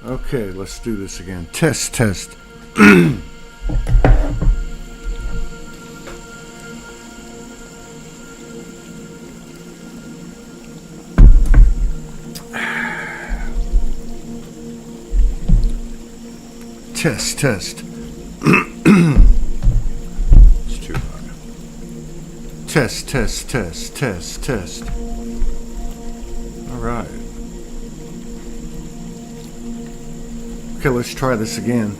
Okay, let's do this again. Test. Test. It's too high. Test. All right. Okay, let's try this again.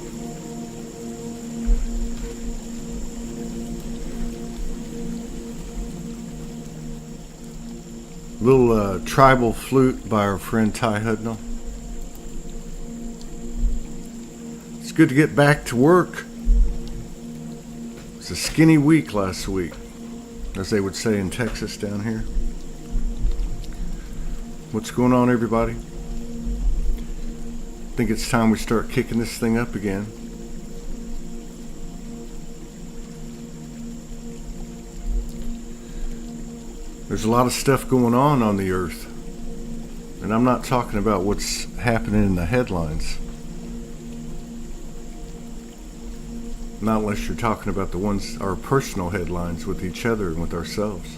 Little tribal flute by our friend Ty Hudnall. It's good to get back to work. It was a skinny week last week, as they would say in Texas down here. What's going on, everybody? I think it's time we start kicking this thing up again. There's a lot of stuff going on the earth. And I'm not talking about what's happening in the headlines. Not unless you're talking about the ones, our personal headlines with each other and with ourselves.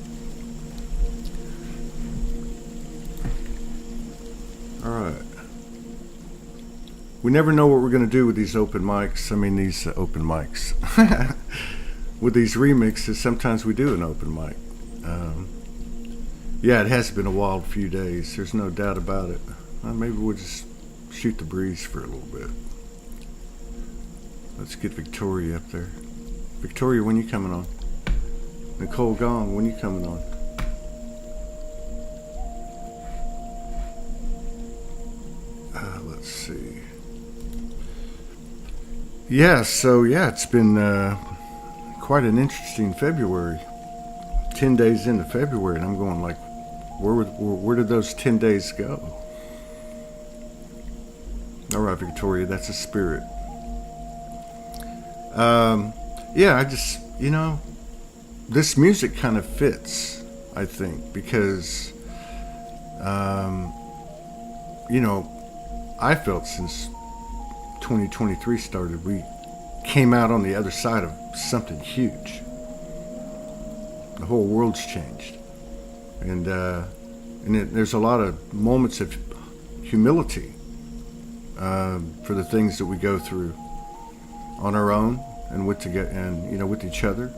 All right. We never know what we're going to do with these open mics. With these remixes, sometimes we do an open mic. Yeah, it has been a wild few days. There's no doubt about it. Maybe we'll just shoot the breeze for a little bit. Let's get Victoria up there. Victoria, when you coming on? Nicole Gong, when you coming on? Let's see. Yeah, it's been quite an interesting February. 10 days into February, and I'm going like, where did those 10 days go? All right, Victoria, that's a spirit. I just, this music kind of fits, I think, because, I felt since 2023 started, we came out on the other side of something huge. The whole world's changed, and there's a lot of moments of humility for the things that we go through on our own and with each other.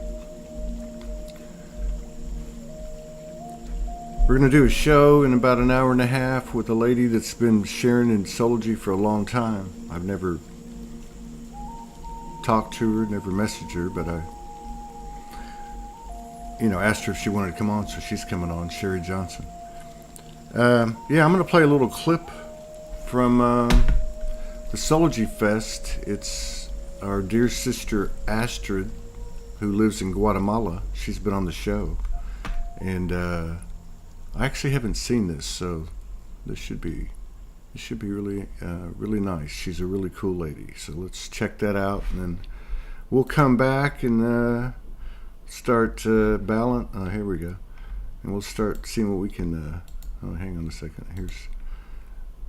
We're going to do a show in about an hour and a half with a lady that's been sharing in Soulogy for a long time. I've never talked to her, never messaged her, but I asked her if she wanted to come on, so she's coming on, Sherry Johnson. I'm going to play a little clip from the Soulogy Fest. It's our dear sister Astrid, who lives in Guatemala. She's been on the show. And I actually haven't seen this, so this should be really, really nice. She's a really cool lady. So let's check that out, and then we'll come back and start balance. Here we go, and we'll start seeing what we can. Hang on a second. Here's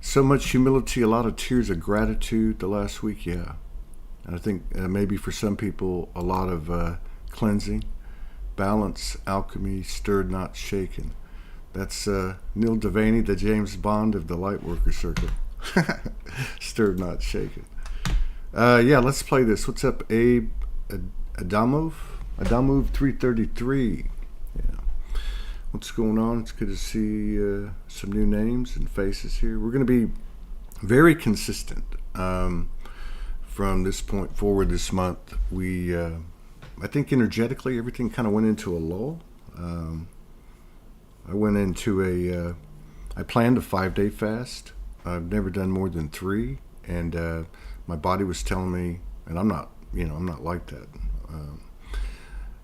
so much humility, a lot of tears of gratitude the last week. Yeah, and I think maybe for some people a lot of cleansing, balance, alchemy, stirred not shaken. That's Neil Devaney, the James Bond of the Lightworker Circle. Stirred not shaken. Let's play this. What's up, Abe Adamov 333. Yeah. What's going on? It's good to see some new names and faces here. We're going to be very consistent from this point forward this month. We, I think energetically, everything kind of went into a lull. I went into I planned a 5-day fast. I've never done more than 3, and my body was telling me, and I'm not like that.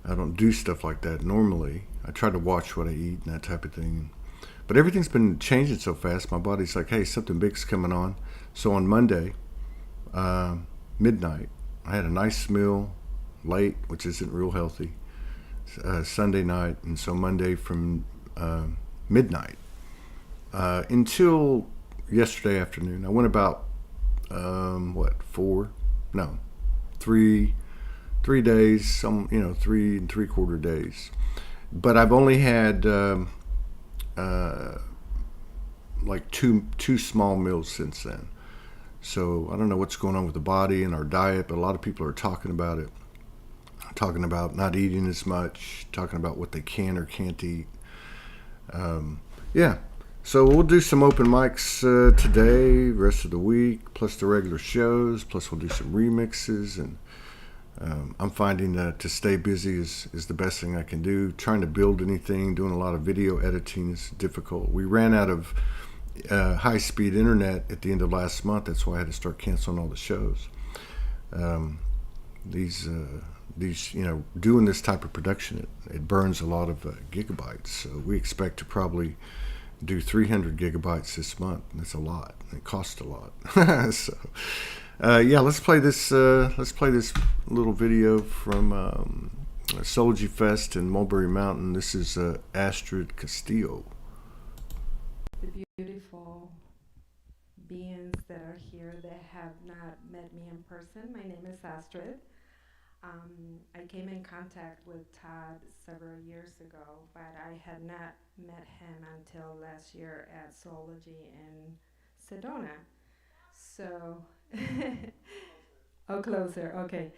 I don't do stuff like that normally. I try to watch what I eat and that type of thing. But everything's been changing so fast, my body's like, hey, something big's coming on. So on Monday, midnight, I had a nice meal, late, which isn't real healthy, Sunday night. And so Monday from midnight until yesterday afternoon. I went about three days, 3 3/4 days. But I've only had like two small meals since then. So I don't know what's going on with the body and our diet, but a lot of people are talking about it, talking about not eating as much, talking about what they can or can't eat. Yeah. So we'll do some open mics today, rest of the week, plus the regular shows, plus we'll do some remixes. And I'm finding that to stay busy is the best thing I can do. Trying to build anything, doing a lot of video editing is difficult. We ran out of high-speed internet at the end of last month. That's why I had to start canceling all the shows. These doing this type of production, it burns a lot of gigabytes. So we expect to probably do 300 gigabytes this month. That's a lot. It costs a lot. So yeah, let's play this little video from Soulogy Fest in Mulberry Mountain. This is Astrid Castillo. The beautiful beings that are here that have not met me in person. My name is Astrid. I came in contact with Todd several years ago, but I had not met him until last year at Soulogy in Sedona. So, oh, closer, okay.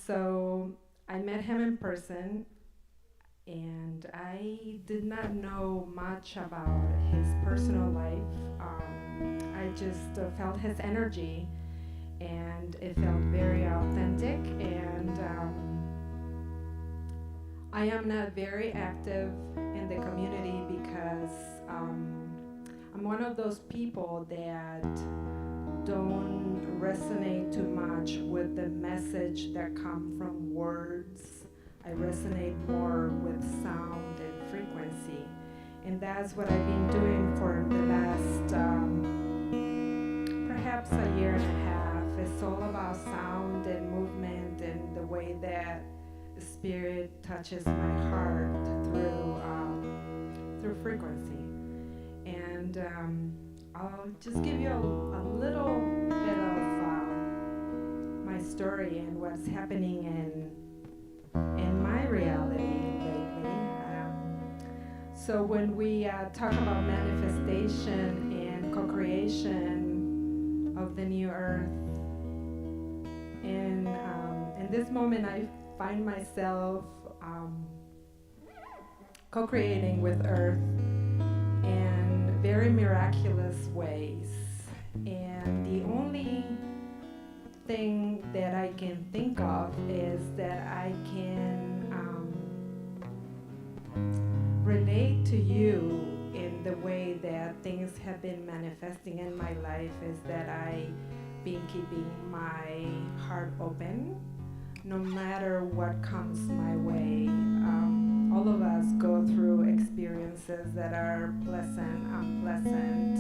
So I met him in person, and I did not know much about his personal life. I just felt his energy, and it felt very authentic. And I am not very active in the community because I'm one of those people that don't resonate too much with the message that come from words. I resonate more with sound and frequency. And that's what I've been doing for the last perhaps a year and a half. It's all about sound and movement and the way that the spirit touches my heart through frequency. And I'll just give you a little bit of my story and what's happening in my reality lately. So when we talk about manifestation and co-creation of the new earth, in this moment I find myself co-creating with earth in very miraculous ways. And the only thing that I can think of is that I can relate to you in the way that things have been manifesting in my life, is that I've been keeping my heart open no matter what comes my way. All of us go through experiences that are pleasant, unpleasant,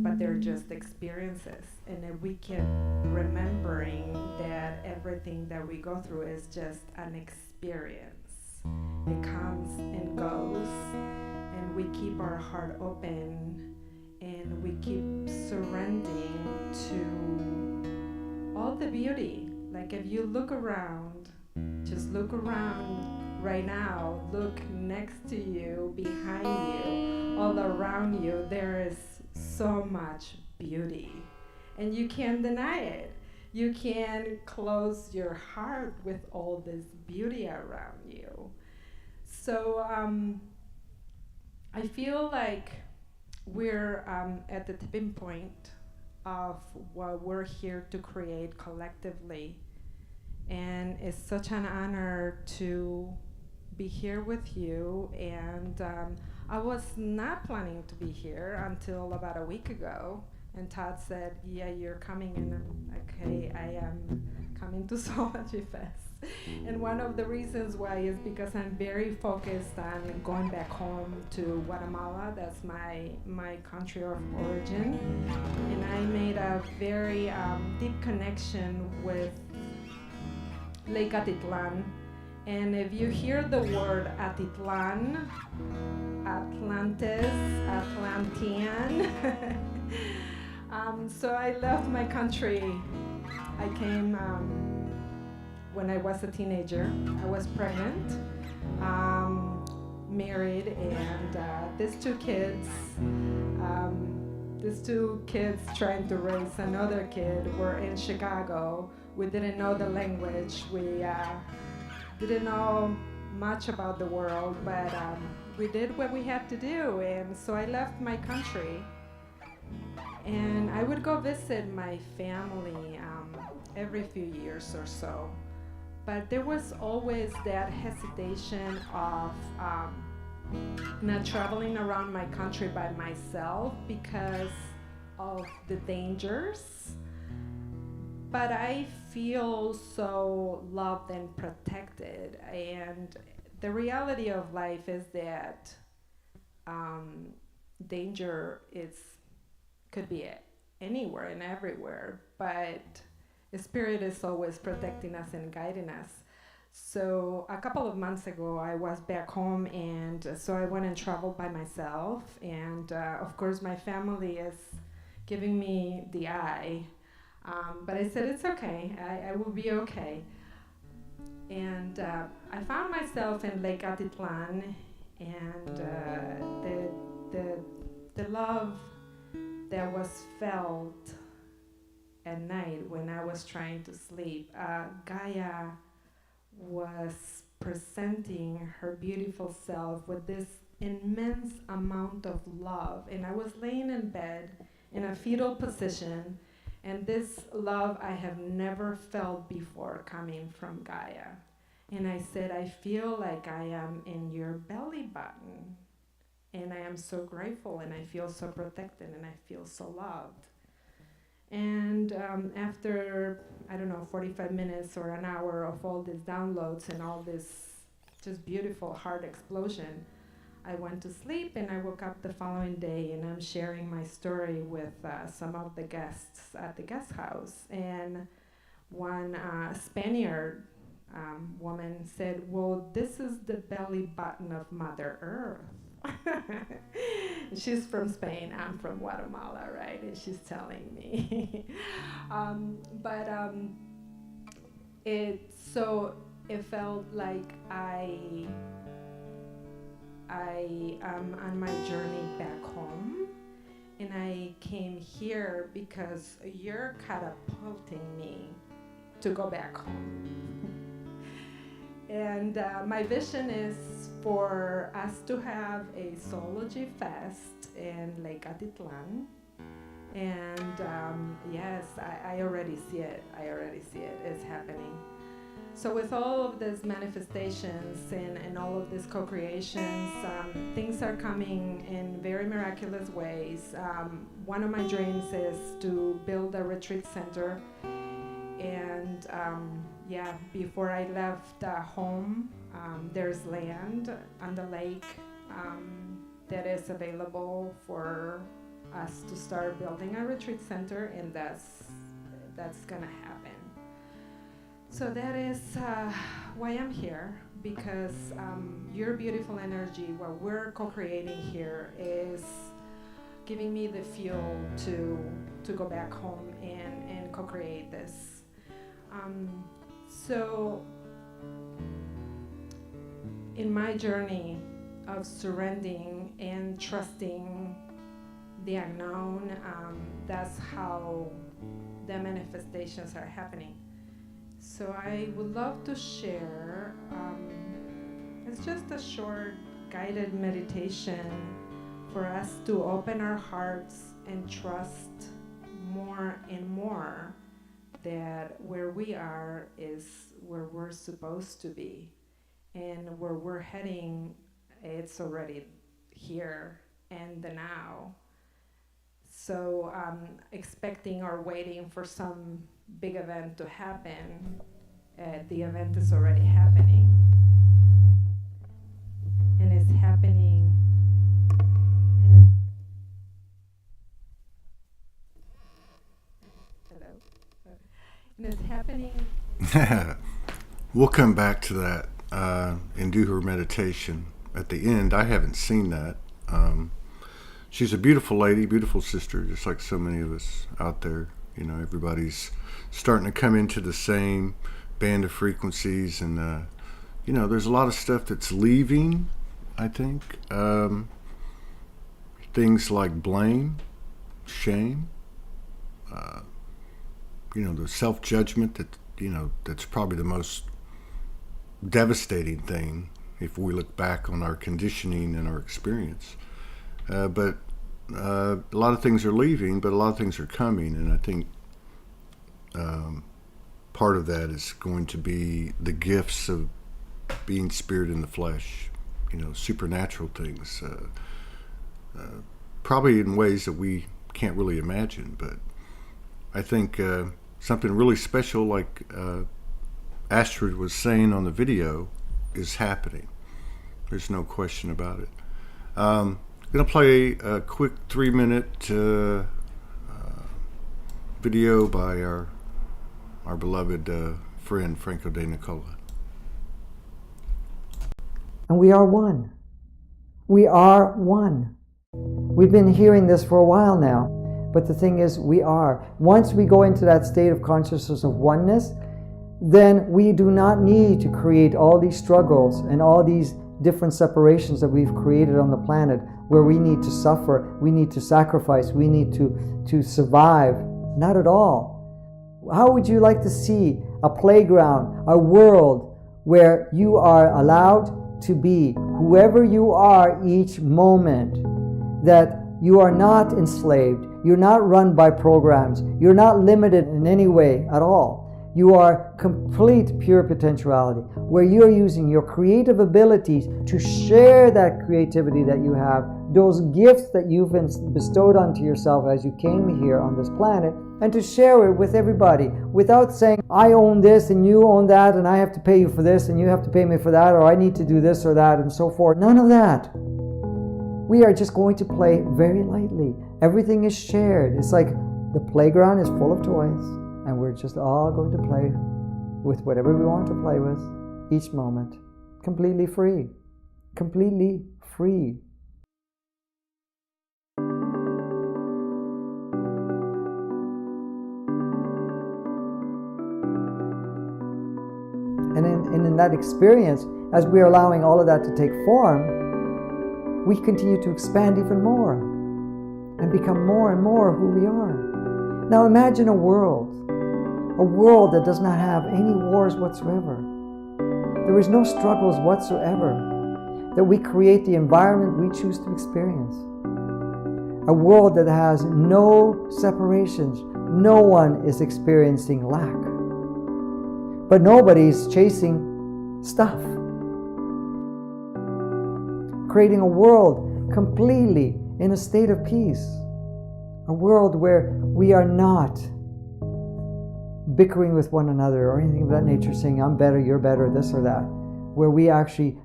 but they're just experiences. And if we keep remembering that everything that we go through is just an experience, it comes and goes, and we keep our heart open and we keep surrendering to all the beauty. Like if you look around, just look around right now, look next to you, behind you, all around you, there is so much beauty. And you can't deny it. You can't close your heart with all this beauty around you. So I feel like we're at the tipping point of what we're here to create collectively. And it's such an honor to be here with you. And I was not planning to be here until about a week ago. And Todd said, yeah, you're coming. And I'm like, okay, I am coming to Soulogy Fest. And one of the reasons why is because I'm very focused on going back home to Guatemala. That's my country of origin. And I made a very deep connection with Lake Atitlan And if you hear the word Atitlan, Atlantis, Atlantean, so I left my country. I came when I was a teenager. I was pregnant, married, and these two kids trying to raise another kid were in Chicago. We didn't know the language. We didn't know much about the world, but we did what we had to do. And so I left my country. And I would go visit my family every few years or so. But there was always that hesitation of not traveling around my country by myself because of the dangers. But I feel so loved and protected. And the reality of life is that danger could be anywhere and everywhere, but the Spirit is always protecting us and guiding us. So a couple of months ago, I was back home, and so I went and traveled by myself. And of course, my family is giving me the eye. But I said, it's okay, I will be okay. And I found myself in Lake Atitlan, and the love that was felt at night when I was trying to sleep, Gaia was presenting her beautiful self with this immense amount of love. And I was laying in bed in a fetal position, and this love I have never felt before coming from Gaia. And I said, I feel like I am in your belly button. And I am so grateful, and I feel so protected, and I feel so loved. And after, 45 minutes or an hour of all these downloads and all this just beautiful heart explosion, I went to sleep, and I woke up the following day, and I'm sharing my story with some of the guests at the guest house. And one Spaniard woman said, well, this is the belly button of Mother Earth. She's from Spain, I'm from Guatemala, right? And she's telling me. It felt like I am on my journey back home, and I came here because you're catapulting me to go back home. And my vision is for us to have a Soulogy Fest in Lake Atitlan. And yes, I already see it. It's happening. So with all of these manifestations and all of these co-creations, things are coming in very miraculous ways. One of my dreams is to build a retreat center. And before I left home, there's land on the lake that is available for us to start building a retreat center, and that's gonna happen. So that is why I'm here, because your beautiful energy, what we're co-creating here, is giving me the fuel to go back home and co-create this. So in my journey of surrendering and trusting the unknown, that's how the manifestations are happening. So I would love to share, it's just a short guided meditation for us to open our hearts and trust more and more that where we are is where we're supposed to be, and where we're heading, it's already here and the now. So expecting or waiting for some big event to happen, the event is already happening. And it's happening. And it's happening. We'll come back to that and do her meditation at the end. I haven't seen that. She's a beautiful lady, beautiful sister, just like so many of us out there. You know, everybody's starting to come into the same band of frequencies, and you know, there's a lot of stuff that's leaving, I think. Things like blame, shame, you know, the self-judgment that, you know, that's probably the most devastating thing if we look back on our conditioning and our experience. But a lot of things are leaving, but a lot of things are coming, and I think part of that is going to be the gifts of being spirit in the flesh, you know, supernatural things, probably in ways that we can't really imagine. But I think something really special, like Astrid was saying on the video, is happening. There's no question about it. I'm going to play a quick 3-minute video by our beloved friend Franco de Nicola. And we are one. We are one. We've been hearing this for a while now, but the thing is, we are. Once we go into that state of consciousness of oneness, then we do not need to create all these struggles and all these different separations that we've created on the planet, where we need to suffer, we need to sacrifice, we need to survive. Not at all. How would you like to see a playground, a world where you are allowed to be whoever you are each moment, that you are not enslaved, you're not run by programs, you're not limited in any way at all. You are complete pure potentiality, where you're using your creative abilities to share that creativity that you have, those gifts that you've bestowed onto yourself as you came here on this planet, and to share it with everybody without saying, I own this and you own that, and I have to pay you for this and you have to pay me for that, or I need to do this or that, and so forth. None of that. We are just going to play very lightly. Everything is shared. It's like the playground is full of toys, and we're just all going to play with whatever we want to play with each moment. Completely free. Completely free. And in that experience, as we are allowing all of that to take form, we continue to expand even more and become more and more who we are. Now imagine a world that does not have any wars whatsoever. There is no struggles whatsoever, that we create the environment we choose to experience. A world that has no separations. No one is experiencing lack. But nobody's chasing stuff. Creating a world completely in a state of peace. A world where we are not bickering with one another or anything of that nature, saying I'm better, you're better, this or that. Where we actually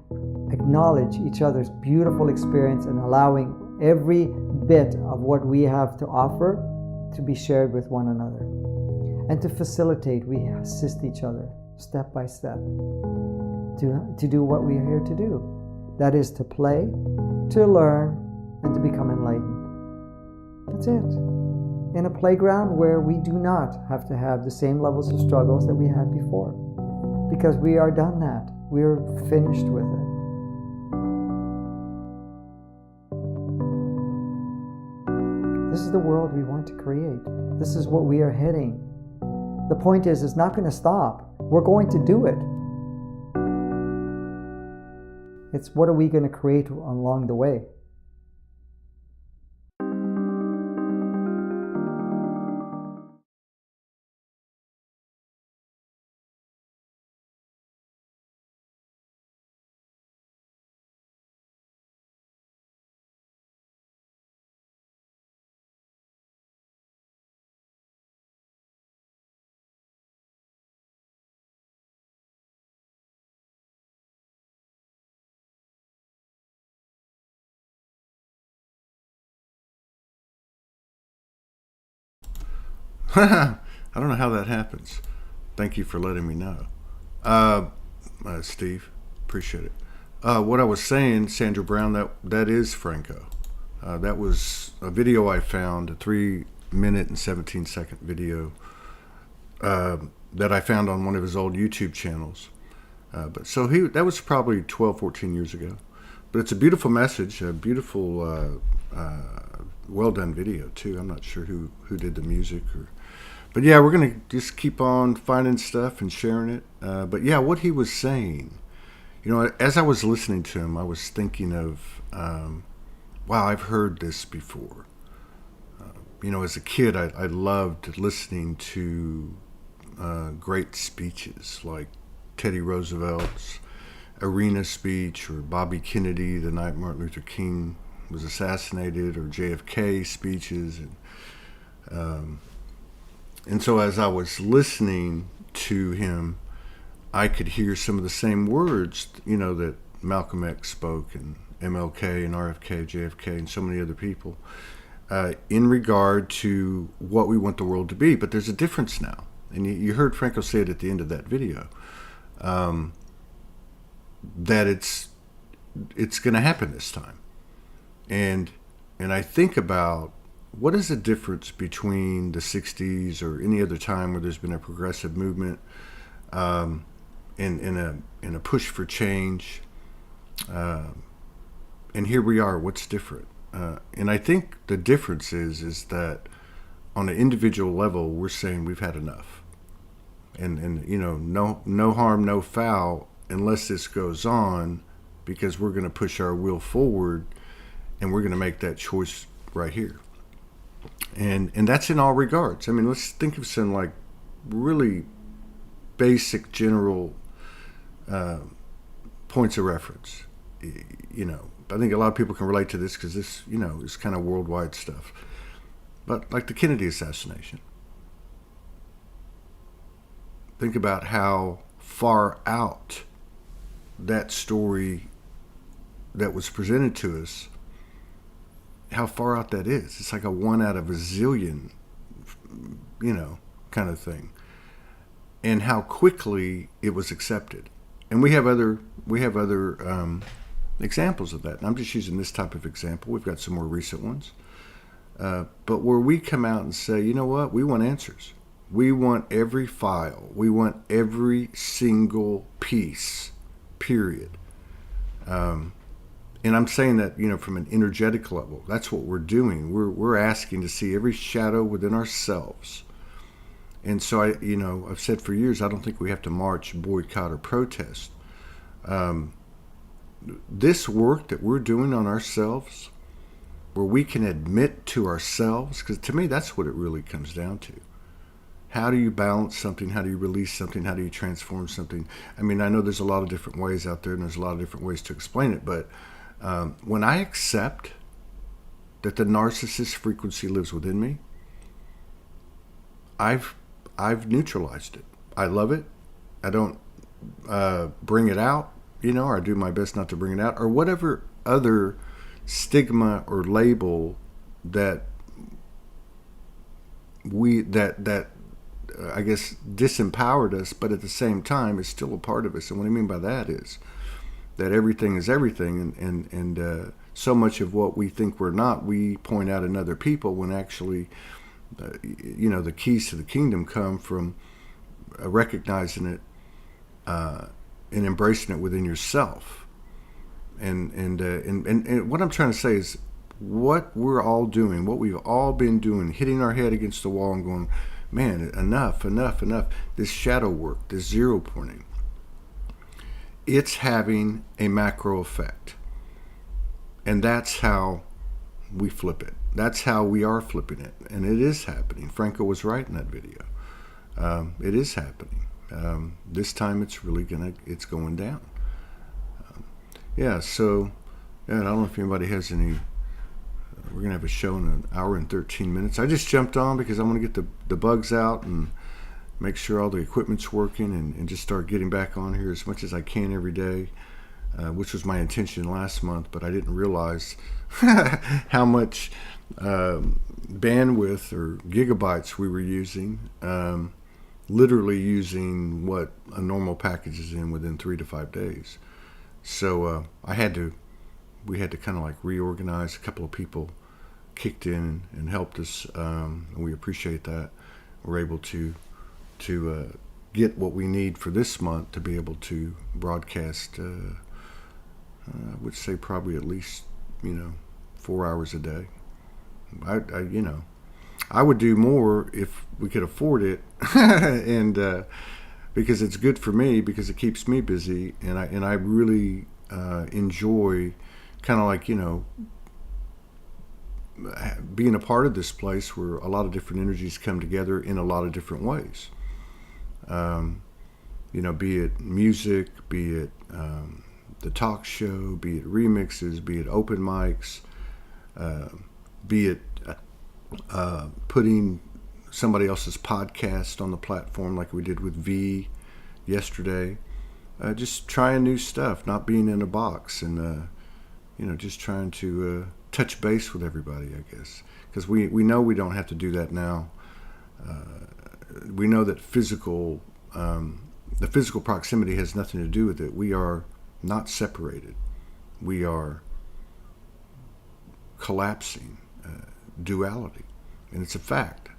acknowledge each other's beautiful experience and allowing every bit of what we have to offer to be shared with one another. And to facilitate, we assist each other step by step to do what we are here to do. That is to play, to learn, and to become enlightened. That's it. In a playground where we do not have to have the same levels of struggles that we had before. Because we are done that. We're finished with it. This is the world we want to create. This is what we are heading. The point is, it's not going to stop. We're going to do it. It's what are we going to create along the way. I don't know how that happens. Thank you for letting me know. Steve. Appreciate it. What I was saying, Sandra Brown, that is Franco. That was a video I found, a 3-minute and 17-second video that I found on one of his old YouTube channels. That was probably 12, 14 years ago. But it's a beautiful message, a beautiful, well done video too. I'm not sure who did the music, but yeah, we're gonna just keep on finding stuff and sharing it. But yeah, what he was saying, as I was listening to him, I was thinking of, wow, I've heard this before. As a kid, I loved listening to great speeches like Teddy Roosevelt's arena speech, or Bobby Kennedy the night Martin Luther King was assassinated, or JFK speeches, and so as I was listening to him, I could hear some of the same words, that Malcolm X spoke, and MLK and RFK, JFK, and so many other people, in regard to what we want the world to be. But there's a difference now, and you heard Franco say it at the end of that video. That it's going to happen this time, and I think about what is the difference between the '60s or any other time where there's been a progressive movement, in a push for change, and here we are. What's different? And I think the difference is that on an individual level, we're saying we've had enough, and no harm, no foul, unless this goes on, because we're going to push our will forward, and we're going to make that choice right here. And that's in all regards. I mean, let's think of some like really basic general points of reference. I think a lot of people can relate to this because this, is kind of worldwide stuff. But like the Kennedy assassination. Think about how far out that story that was presented to us, how far out that is. It's like a 1 out of a zillion, kind of thing. And how quickly it was accepted. And we have other examples of that. And I'm just using this type of example. We've got some more recent ones. But where we come out and say, you know what, we want answers. We want every file. We want every single piece, period. And I'm saying that, from an energetic level, that's what we're doing. We're asking to see every shadow within ourselves. And so I've said for years, I don't think we have to march, boycott, or protest. This work that we're doing on ourselves, where we can admit to ourselves, because to me, that's what it really comes down to. How do you balance something? How do you release something? How do you transform something? I mean, I know there's a lot of different ways out there, and there's a lot of different ways to explain it, but when I accept that the narcissist frequency lives within me, I've neutralized it. I love it. I don't bring it out, or I do my best not to bring it out, or whatever other stigma or label that I guess disempowered us, but at the same time is still a part of us. And what I mean by that is that everything is everything, and so much of what we think we're not, we point out in other people, when actually, the keys to the kingdom come from recognizing it and embracing it within yourself. And what I'm trying to say is, what we're all doing, what we've all been doing, hitting our head against the wall and going, man, enough. This shadow work, this zero pointing, it's having a macro effect. And that's how we flip it. That's how we are flipping it. And it is happening. Franco was right in that video. It is happening. This time it's going down. So I don't know if anybody has any. We're going to have a show in an hour and 13 minutes. I just jumped on because I want to get the bugs out and make sure all the equipment's working, and just start getting back on here as much as I can every day, which was my intention last month, but I didn't realize how much bandwidth or gigabytes we were using, literally using what a normal package is in within 3 to 5 days. So we had to kind of like reorganize. A couple of people kicked in and helped us, and we appreciate that. We're able to get what we need for this month to be able to broadcast. I would say probably at least 4 hours a day. I would do more if we could afford it, and because it's good for me, because it keeps me busy, and I really enjoy kind of like being a part of this place where a lot of different energies come together in a lot of different ways. Be it music, be it the talk show, be it remixes, be it open mics, be it putting somebody else's podcast on the platform like we did with V yesterday. Just trying new stuff, not being in a box, and just trying to touch base with everybody, I guess, because we know we don't have to do that now. We know that the physical proximity has nothing to do with it. We are not separated. We are collapsing duality, and it's a fact.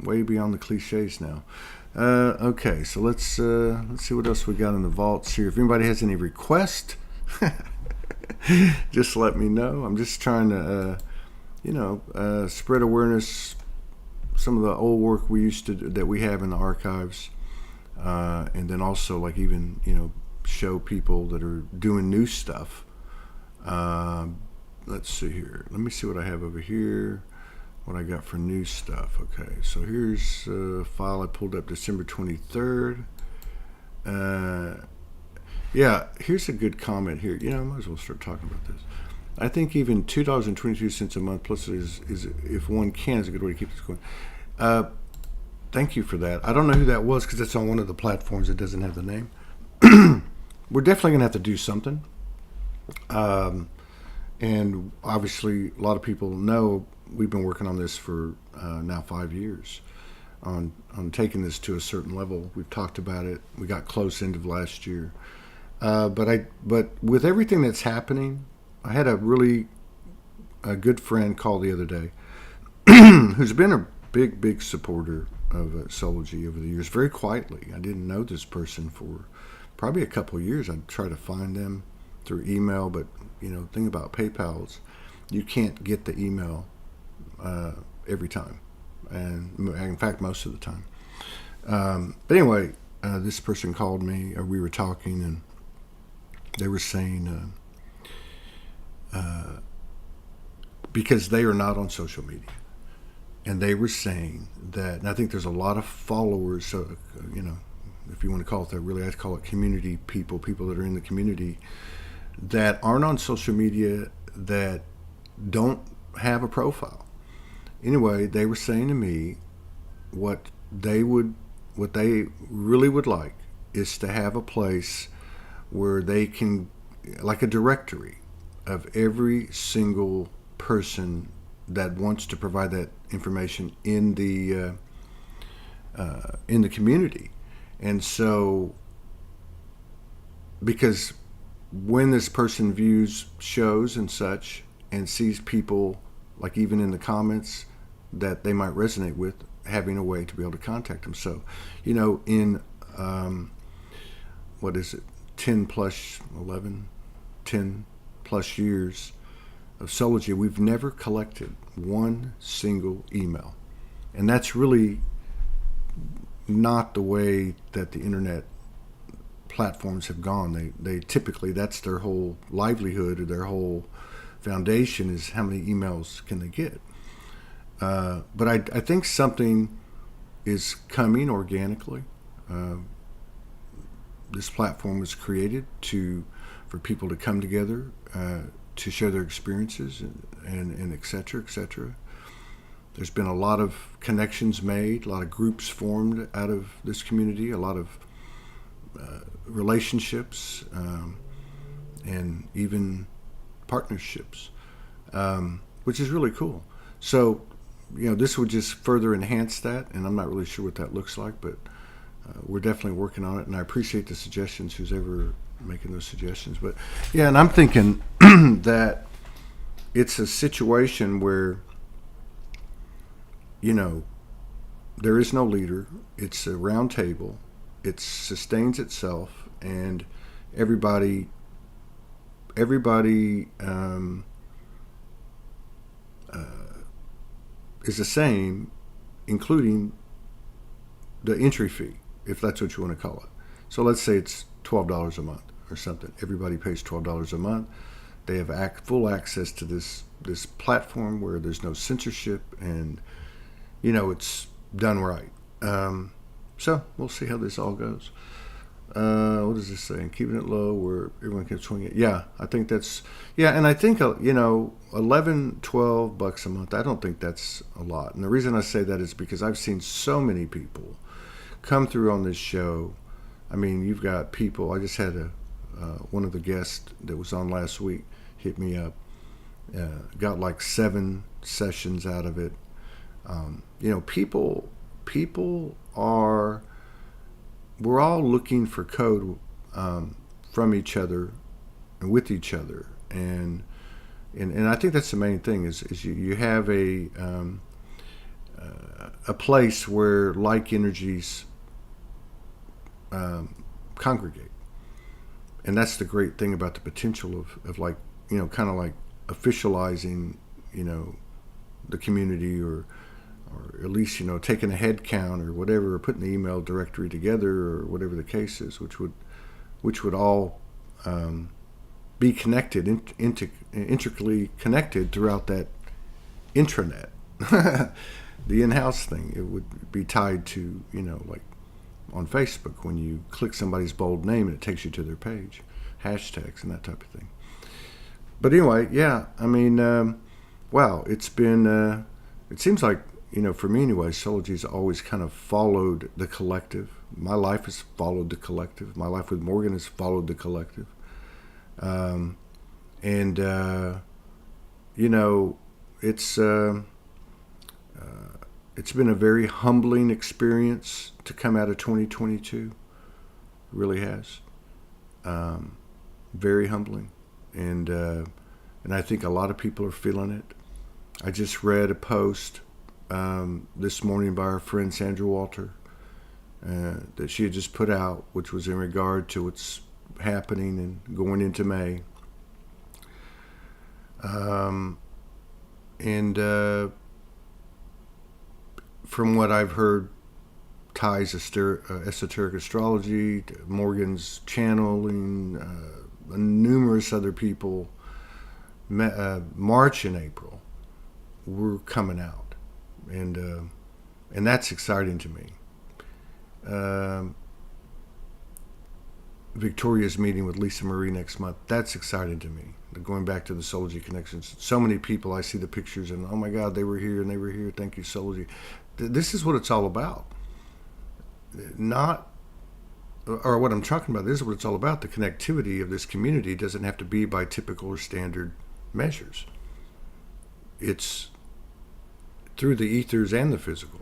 Way beyond the cliches now. Okay, so let's see what else we got in the vaults here. If anybody has any requests, just let me know. I'm just trying to, spread awareness. Some of the old work we used to that we have in the archives, and then also like even show people that are doing new stuff. Let's see here. Let me see what I have over here. What I got for new stuff. Okay, so here's a file I pulled up December 23rd. Yeah, here's a good comment here. I might as well start talking about this. I think even $2.22 a month plus is if one can, is a good way to keep this going. Thank you for that. I don't know who that was because it's on one of the platforms that doesn't have the name. We're definitely going to have to do something. And obviously, a lot of people know we've been working on this for now 5 years on taking this to a certain level. We've talked about it. We got close end of last year. But with everything that's happening, I had a good friend call the other day who's been a big supporter of Soulogy over the years, very quietly. I didn't know this person for probably a couple of years. I'd try to find them through email, but thing about PayPal's, you can't get the email every time, and in fact most of the time. But anyway, this person called me, or we were talking, and they were saying because they are not on social media, and they were saying that, and I think there's a lot of followers, so if you want to call it that, really I'd call it community people that are in the community that aren't on social media, that don't have a profile. Anyway, they were saying to me what they really would like is to have a place where they can, like a directory of every single person that wants to provide that information in the community. And so, because when this person views shows and such and sees people, like even in the comments, that they might resonate with, having a way to be able to contact them. So, in, 10 plus years of Soulogy, we've never collected one single email. And that's really not the way that the internet platforms have gone. They typically, that's their whole livelihood, or their whole foundation is how many emails can they get. But I think something is coming organically. This platform was created for people to come together, to share their experiences and et cetera, et cetera. There's been a lot of connections made, a lot of groups formed out of this community, a lot of relationships, and even partnerships, which is really cool. So, this would just further enhance that, and I'm not really sure what that looks like, but we're definitely working on it, and I appreciate the suggestions, who's ever making those suggestions. But yeah, and I'm thinking that it's a situation where, you know, there is no leader. It's a round table. It sustains itself, and everybody is the same, including the entry fee, if that's what you want to call it. So let's say it's $12 a month or something. Everybody pays $12 a month. They have full access to this platform where there's no censorship, and you know, it's done right. So we'll see how this all goes. What is this saying? Keeping it low where everyone can swing it. Yeah, I think that's, yeah, and I think, you know, $11-12 a month, I don't think that's a lot. And the reason I say that is because I've seen so many people come through on this show. I mean, you've got people, I just had one of the guests that was on last week hit me up, got like 7 sessions out of it. You know, people are, we're all looking for code from each other and with each other, and I think that's the main thing is you have a place where like energies congregate, and that's the great thing about the potential of like, you know, kind of like officializing, you know, the community, or at least, you know, taking a head count or whatever, or putting the email directory together, or whatever the case is, which would all be connected, intricately connected throughout that intranet. The in-house thing, it would be tied to, you know, like on Facebook when you click somebody's bold name and it takes you to their page, hashtags and that type of thing. But anyway, yeah, I mean, wow, it's been, it seems like, you know, for me anyway, Soulogy's always kind of followed the collective. My life has followed the collective. My life with Morgan has followed the collective. You know, it's been a very humbling experience to come out of 2022. It really has. Very humbling. And I think a lot of people are feeling it. I just read a post this morning by our friend Sandra Walter that she had just put out, which was in regard to what's happening and going into May. From what I've heard, ties esoteric astrology, Morgan's channeling, numerous other people, March and April, we're coming out. And that's exciting to me. Victoria's meeting with Lisa Marie next month. That's exciting to me. Going back to the Soulogy connections. So many people, I see the pictures and, oh my God, they were here and they were here. Thank you, Soulogy. This is what it's all about. What I'm talking about, this is what it's all about. The connectivity of this community doesn't have to be by typical or standard measures. It's through the ethers and the physical.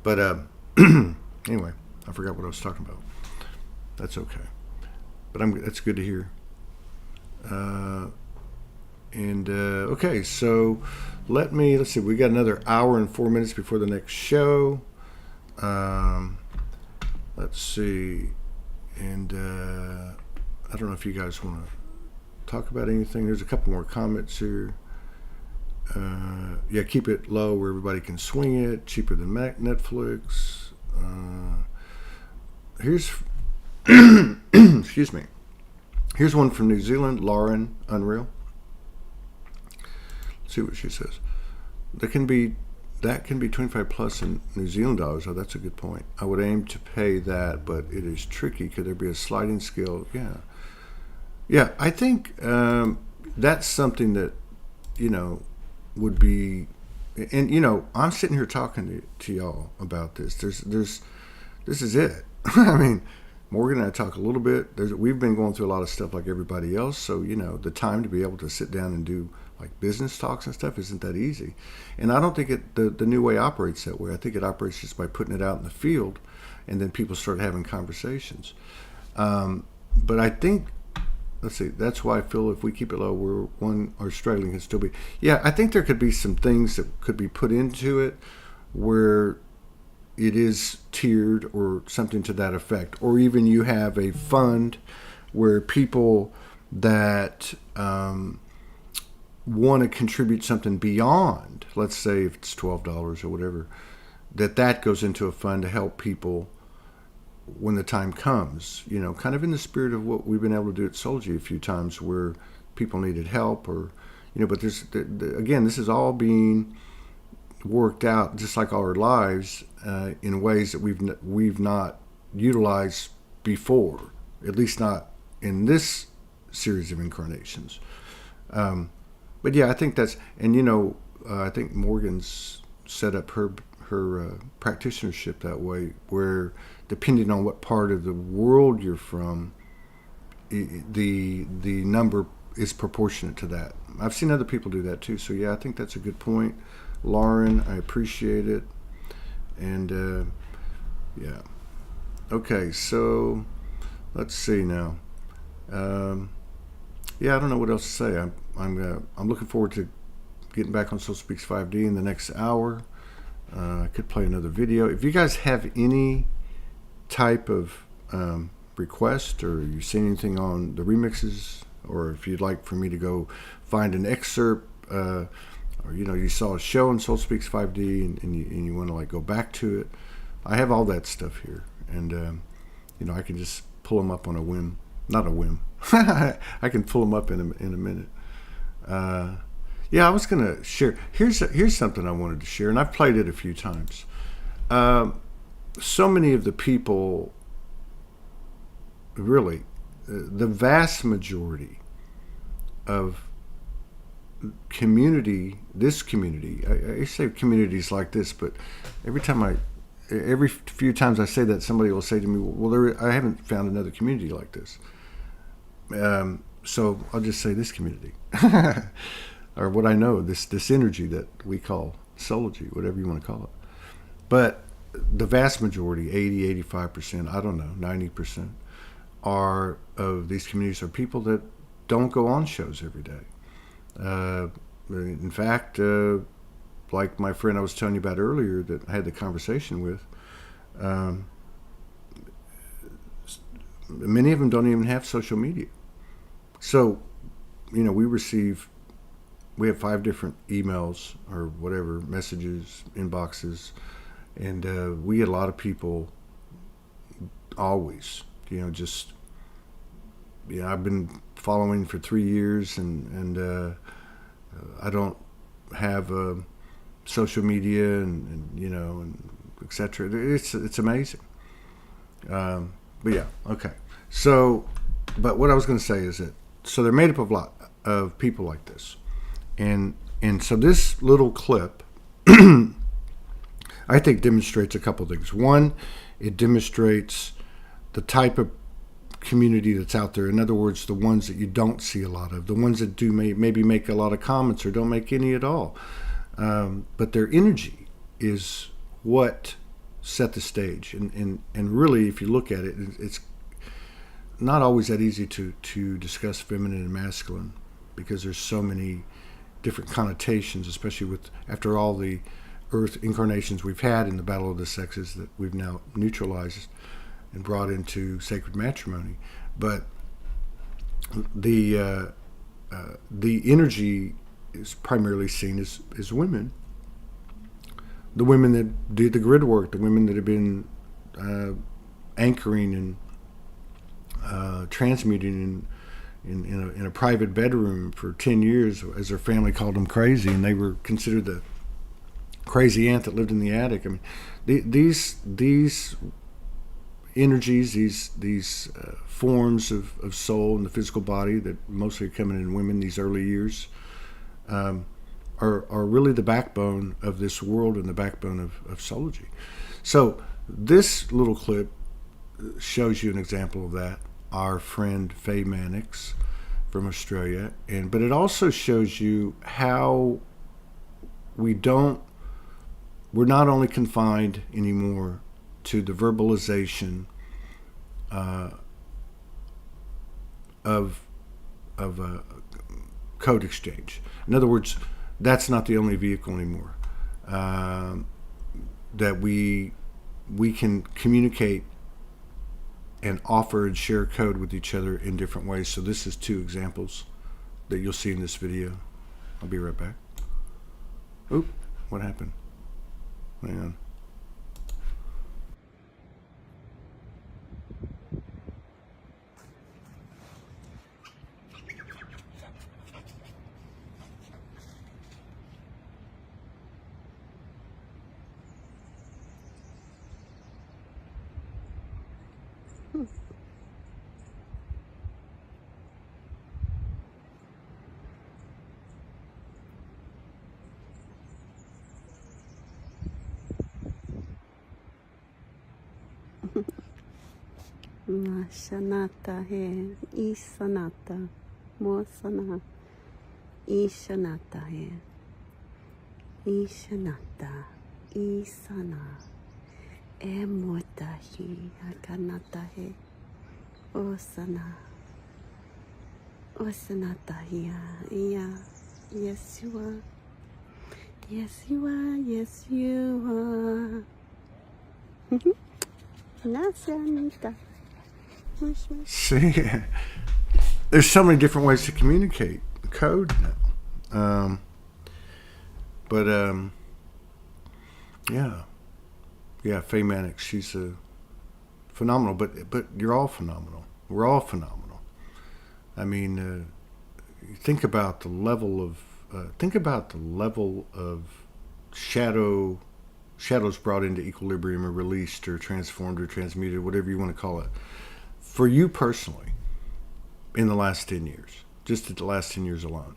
But anyway, I forgot what I was talking about. That's okay. But that's good to hear. Okay, so let's see, we got another hour and 4 minutes before the next show. Let's see, and I don't know if you guys want to talk about anything. There's a couple more comments here. Yeah, keep it low where everybody can swing it. Cheaper than Netflix. Here's excuse me. Here's one from New Zealand, Lauren Unreal. Let's see what she says. That can be 25 plus in New Zealand dollars. Oh, that's a good point. I would aim to pay that, but it is tricky. Could there be a sliding scale? Yeah. I think that's something that, you know, would be, and you know, I'm sitting here talking to y'all about this. This is it. I mean, Morgan and I talk a little bit. We've been going through a lot of stuff like everybody else. So, you know, the time to be able to sit down and do like business talks and stuff isn't that easy. And I don't think the new way operates that way. I think it operates just by putting it out in the field, and then people start having conversations. But I think let's see. That's why I feel if we keep it low, we're one or struggling can still be. Yeah, I think there could be some things that could be put into it where it is tiered or something to that effect, or even you have a fund where people that want to contribute something beyond, let's say if it's $12 or whatever, that goes into a fund to help people when the time comes, kind of in the spirit of what we've been able to do at Soulogy a few times where people needed help or, but there's, again, this is all being worked out just like all our lives in ways that we've not utilized before, at least not in this series of incarnations. But yeah, I think that's, and I think Morgan's set up her practitionership that way, where depending on what part of the world you're from, the number is proportionate to that. I've seen other people do that too. So yeah, I think that's a good point, Lauren. I appreciate it. And yeah, okay. So let's see now. Yeah, I don't know what else to say. I'm looking forward to getting back on Soul Speaks 5D in the next hour. I could play another video. If you guys have any type of request, or you've seen anything on the remixes, or if you'd like for me to go find an excerpt, or you saw a show on Soul Speaks 5D and you want to like go back to it, I have all that stuff here, and I can just pull them up on a whim. Not a whim. I can pull them up in a minute. Yeah, I was gonna share. Here's something I wanted to share, and I've played it a few times. So many of the people, really, the vast majority of this community, I say communities like this, but every few times I say that, somebody will say to me, well, I haven't found another community like this. So I'll just say this community, or what I know, this energy that we call Soulogy, whatever you want to call it. But the vast majority, 80, 85%, I don't know, 90%, of these communities are people that don't go on shows every day. In fact, like my friend I was telling you about earlier that I had the conversation with, many of them don't even have social media. So, we have 5 different emails or whatever, messages, inboxes, and we get a lot of people always, I've been following for 3 years and I don't have social media and et cetera. It's amazing. But yeah, okay. So, but what I was going to say is that, so they're made up of a lot of people like this. And so this little clip, I think, demonstrates a couple things. One, it demonstrates the type of community that's out there. In other words, the ones that you don't see a lot of, the ones that do maybe make a lot of comments or don't make any at all. But their energy is what set the stage. And really, if you look at it, it's not always that easy to discuss feminine and masculine, because there's so many different connotations, especially after all the Earth incarnations we've had in the battle of the sexes that we've now neutralized and brought into sacred matrimony. But the energy is primarily seen as women. The women that did the grid work, the women that have been anchoring and transmuting in a private bedroom for 10 years, as their family called them crazy, and they were considered the crazy aunt that lived in the attic. I mean, these energies, these forms of soul in the physical body that mostly are coming in women these early years, are really the backbone of this world and the backbone of Soulogy. So this little clip shows you an example of that. Our friend Faye Mannix from Australia, but it also shows you how we're not only confined anymore to the verbalization of code exchange. In other words, that's not the only vehicle anymore. That we can communicate and offer and share code with each other in different ways. So this is 2 examples that you'll see in this video. I'll be right back. Oop, what happened? Hang on. Shanata he, Isanata, Mosana, Ishanata he, Ishanata, Isana, Emotahi, Akanata he, Osana, Osanata he, yeah, yes you are, yes you are, yes you are. Nasanita. See, there's so many different ways to communicate code now. Yeah, Faye Mannix, she's a phenomenal. But you're all phenomenal. We're all phenomenal. I mean, think about the level of shadows brought into equilibrium or released or transformed or transmuted, whatever you want to call it. For you personally, in the last 10 years, just the last 10 years alone.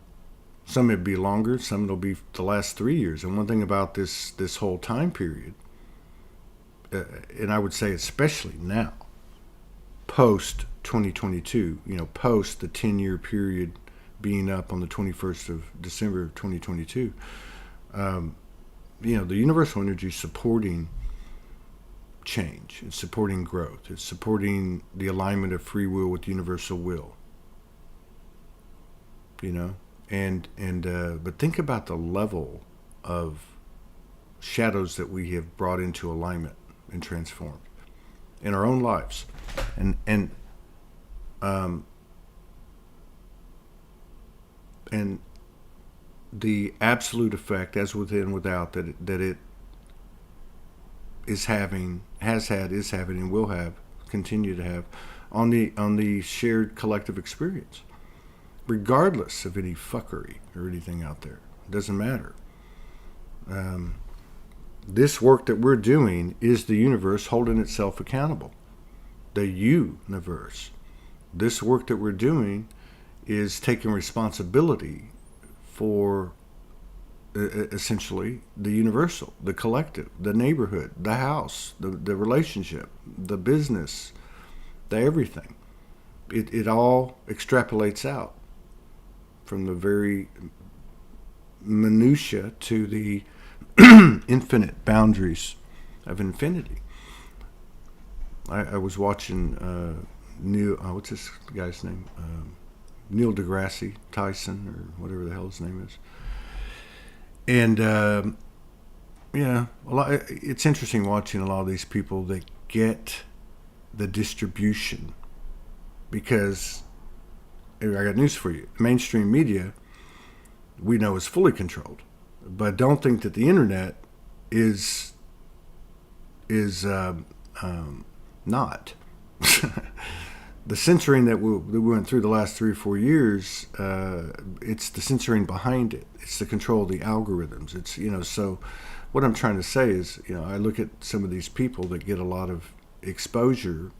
Some it'll be longer, some it'll be the last 3 years. And one thing about this whole time period, and I would say especially now, post 2022, post the 10-year period being up on the 21st of December of 2022, the universal energy is supporting change. It's supporting growth. It's supporting the alignment of free will with universal will. But think about the level of shadows that we have brought into alignment and transformed in our own lives, and the absolute effect, as within, without, that it is having, has had, is having, and will have, continue to have on the shared collective experience, regardless of any fuckery or anything out there. It doesn't matter. This work that we're doing is the universe holding itself accountable. The universe. This work that we're doing is taking responsibility for essentially the universal, the collective, the neighborhood, the house, the relationship, the business, the everything. It all extrapolates out from the very minutia to the infinite boundaries of infinity. I was watching Neil, what's this guy's name? Neil deGrasse Tyson, or whatever the hell his name is. And it's interesting watching a lot of these people that get the distribution, because I got news for you. Mainstream media, we know, is fully controlled, but don't think that the internet is not. The censoring that we went through the last 3 or 4 years, it's the censoring behind it. It's the control of the algorithms. It's, so what I'm trying to say is, I look at some of these people that get a lot of exposure,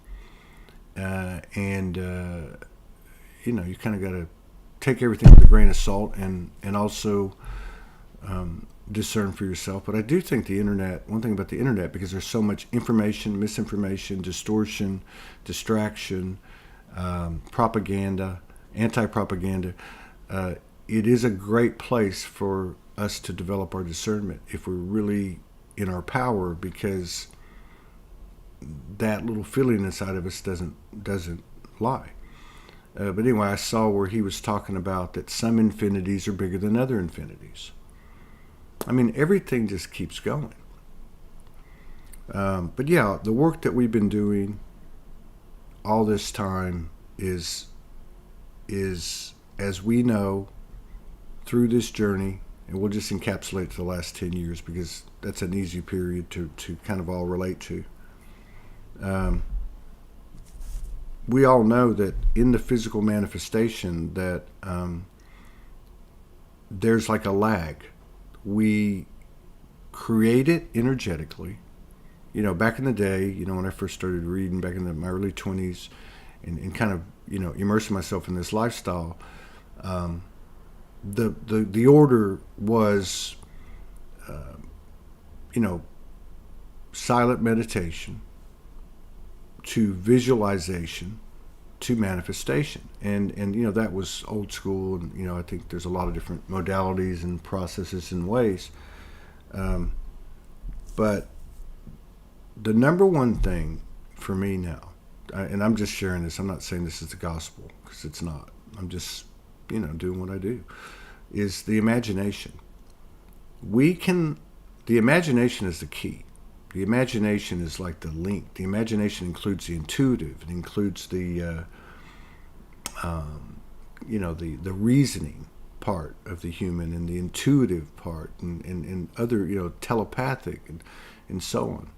and you kind of got to take everything with a grain of salt, and also discern for yourself. But I do think the internet, one thing about the internet, because there's so much information, misinformation, distortion, distraction, propaganda, anti-propaganda, it is a great place for us to develop our discernment if we're really in our power, because that little feeling inside of us doesn't lie. But anyway, I saw where he was talking about that some infinities are bigger than other infinities. I mean, everything just keeps going. But yeah, the work that we've been doing all this time is, as we know, through this journey, and we'll just encapsulate the last 10 years because that's an easy period to kind of all relate to. We all know that in the physical manifestation that there's like a lag. We create it energetically. You know, back in the day, you know, when I first started reading back in my early 20s and kind of, you know, immersing myself in this lifestyle, the order was, you know, silent meditation to visualization to manifestation. And you know, that was old school, and you know, I think there's a lot of different modalities and processes and ways. But the number one thing for me now, and I'm just sharing this, I'm not saying this is the gospel, because it's not. I'm just, you know, doing what I do, is the imagination. The imagination is the key. The imagination is like the link. The imagination includes the intuitive. It includes the, you know, the reasoning part of the human, and the intuitive part, and other, you know, telepathic, and so on.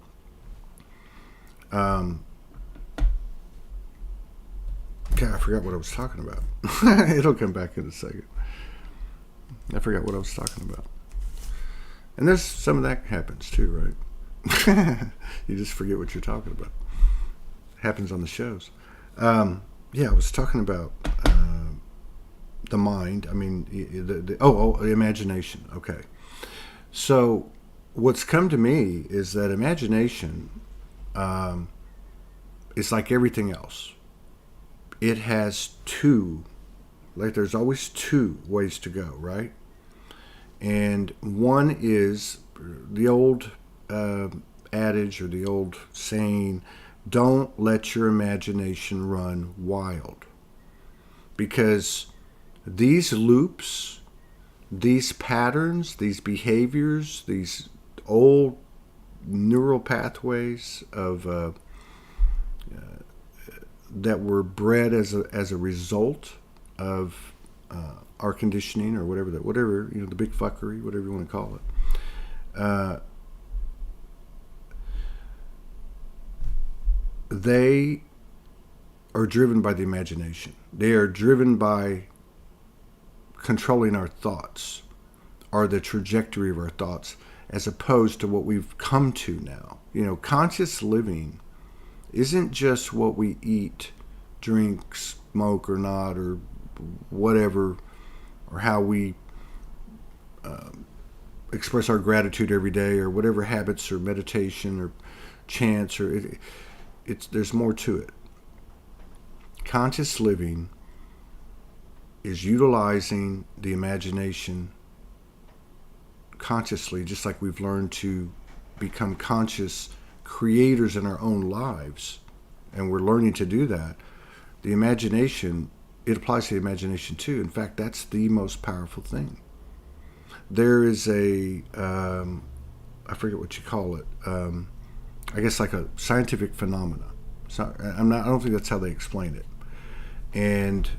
God, I forgot what I was talking about. It'll come back in a second. I forgot what I was talking about. And there's some of that happens too, right? You just forget what you're talking about. Happens on the shows. Yeah, I was talking about the mind. I mean, the imagination. Okay. So what's come to me is that imagination is like everything else. It has there's always two ways to go, right? And one is the old adage, or the old saying, don't let your imagination run wild. Because these loops, these patterns, these behaviors, these old neural pathways of that were bred as a result of our conditioning, or whatever, you know, the big fuckery, whatever you want to call it. They are driven by the imagination. They are driven by controlling our thoughts, or the trajectory of our thoughts, as opposed to what we've come to now. You know, conscious living isn't just what we eat, drink, smoke, or not, or whatever, or how we express our gratitude every day, or whatever habits, or meditation, or chants, or there's more to it. Conscious living is utilizing the imagination consciously, just like we've learned to become conscious creators in our own lives, and we're learning to do that. The imagination, it applies to the imagination too. In fact, that's the most powerful thing. There is I forget what you call it, I guess like a scientific phenomena. I don't think that's how they explain it. And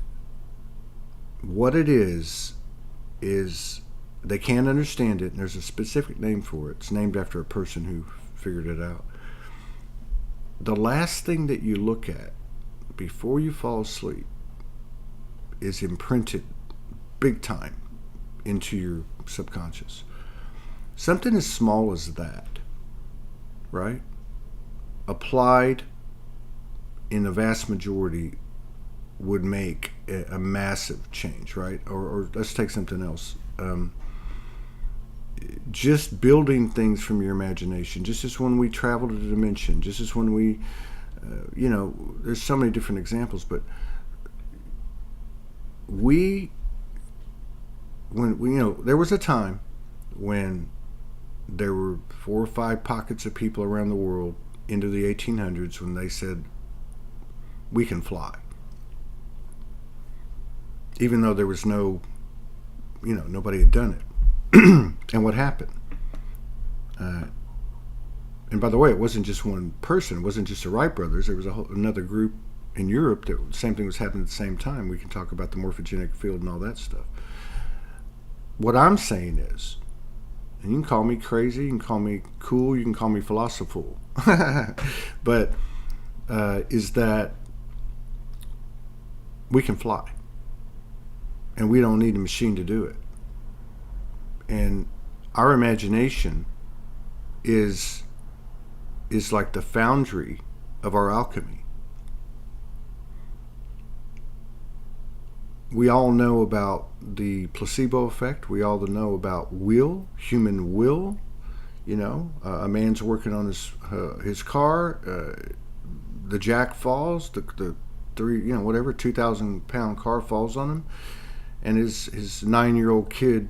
what it is they can't understand it, and there's a specific name for it. It's named after a person who figured it out. The last thing that you look at before you fall asleep is imprinted big time into your subconscious. Something as small as that, right, applied in the vast majority would make a massive change, right? Or let's take something else. Just building things from your imagination, just as when we travel to the dimension, just as when we, you know, there's so many different examples, but when you know, there was a time when there were 4 or 5 pockets of people around the world into the 1800s when they said, we can fly. even though there was nobody had done it. And what happened? And by the way, it wasn't just one person. It wasn't just the Wright brothers. There was another group in Europe that the same thing was happening at the same time. We can talk about the morphogenic field and all that stuff. What I'm saying is, and you can call me crazy, you can call me cool, you can call me philosophical, but is that we can fly. And we don't need a machine to do it. And our imagination is like the foundry of our alchemy. We all know about the placebo effect. We all know about human will. A man's working on his car. The jack falls. The 2,000-pound car falls on him, and his 9-year-old kid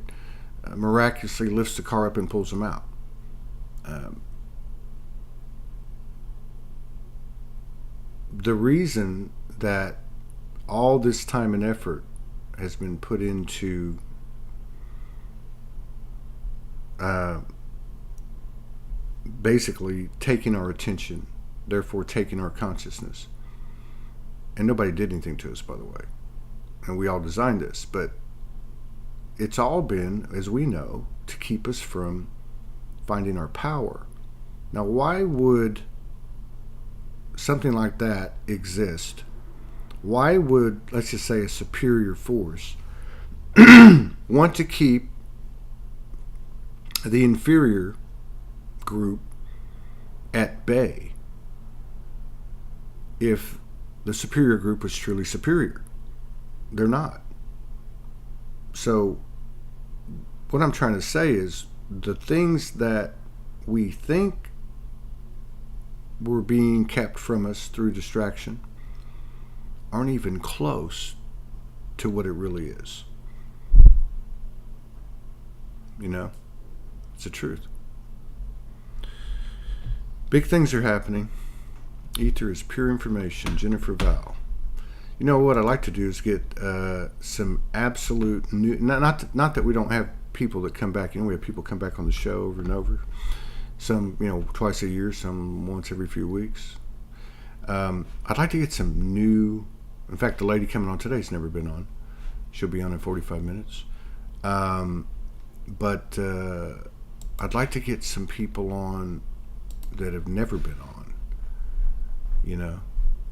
miraculously lifts the car up and pulls him out. The reason that all this time and effort has been put into basically taking our attention, therefore taking our consciousness. And nobody did anything to us, by the way. And we all designed this, but it's all been, as we know, to keep us from finding our power. Now, why would something like that exist? Why would, let's just say, a superior force want to keep the inferior group at bay if the superior group was truly superior? They're not. So what I'm trying to say is the things that we think were being kept from us through distraction aren't even close to what it really is. It's the truth. Big things are happening. Ether is pure information. Jennifer Val. You know what I'd like to do is get some absolute new. Not that we don't have people that come back. We have people come back on the show over and over. Some, twice a year. Some once every few weeks. I'd like to get some new. In fact, the lady coming on today's never been on. She'll be on in 45 minutes. But I'd like to get some people on that have never been on.